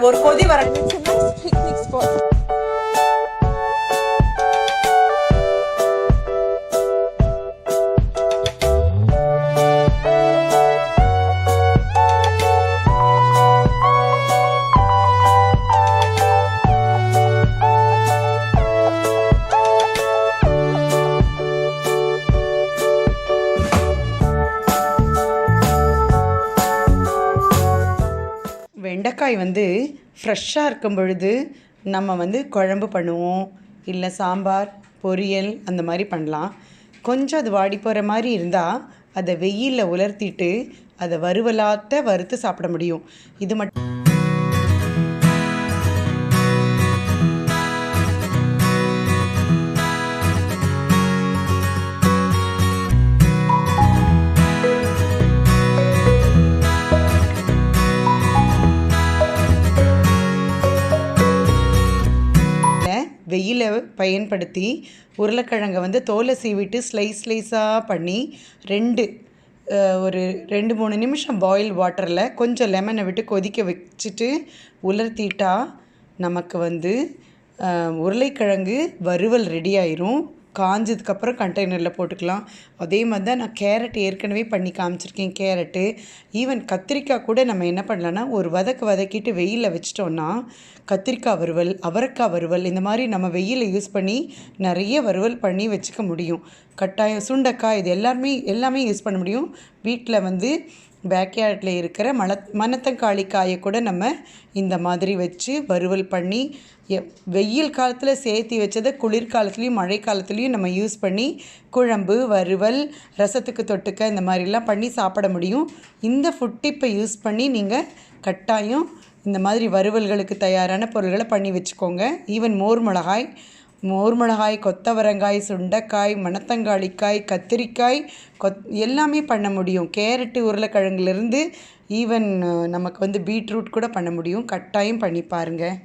ஒரு கொதி வர பிக்னிக் ஸ்பாட். வெண்டைக்காய் ஃப்ரெஷ்ஷாக இருக்கும் பொழுது நம்ம குழம்பு பண்ணுவோம், இல்லை சாம்பார் பொரியல் அந்த மாதிரி பண்ணலாம். கொஞ்சம் அது வாடி போகிற மாதிரி இருந்தால் அதை வெயிலில் உலர்த்திட்டு அதை வறுவலாத்த வறுத்து சாப்பிட முடியும். இது மட்டும் வெயிலை பயன்படுத்தி உருளைக்கிழங்கை தோலை சீவிட்டு ஸ்லைஸாக பண்ணி ஒரு 2-3 நிமிஷம் பாயில் வாட்டரில் கொஞ்சம் லெமனை விட்டு கொதிக்க வச்சுட்டு உலர்த்திட்டா நமக்கு உருளைக்கிழங்கு வறுவல் ரெடி ஆயிரும். காஞ்சதுக்கப்புறம் கண்டெய்னரில் போட்டுக்கலாம். அதே மாதிரி தான் நான் கேரட் ஏற்கனவே பண்ணி காமிச்சிருக்கேன். கேரட்டு ஈவன் கத்திரிக்காய் கூட நம்ம என்ன பண்ணலான்னா ஒரு வதக்கிட்டு வெயிலில் வச்சிட்டோன்னா கத்திரிக்காய் வறுவல், அவரைக்காய் வறுவல் இந்த மாதிரி நம்ம வெயிலை யூஸ் பண்ணி நிறைய வறுவல் பண்ணி வச்சுக்க முடியும். கட்டாயம் சுண்டைக்காய் இது எல்லாமே யூஸ் பண்ண முடியும். வீட்டில் பேக்யார்டில் இருக்கிற மணத்தங்காளிக்காயை கூட நம்ம இந்த மாதிரி வச்சு வறுவல் பண்ணி வெயில் காலத்தில் சேர்த்தி வச்சதை குளிர்காலத்துலேயும் மழை காலத்துலேயும் நம்ம யூஸ் பண்ணி குழம்பு வறுவல் ரசத்துக்கு தொட்டுக்க இந்த மாதிரிலாம் பண்ணி சாப்பிட முடியும். இந்த ஃபுட் டிப்பை யூஸ் பண்ணி நீங்கள் கட்டாயம் இந்த மாதிரி வறுவல்களுக்கு தயாரான பொருள்களை பண்ணி வச்சுக்கோங்க. ஈவன் மோர் மிளகாய், கொத்தவரங்காய், சுண்டைக்காய், மணத்தங்காளிக்காய், கத்திரிக்காய் எல்லாமே பண்ண முடியும். கேரட்டு உருளைக்கிழங்குலேருந்து ஈவன் நமக்கு பீட்ரூட் கூட பண்ண முடியும். கட்டாயம் பண்ணி பாருங்கள்.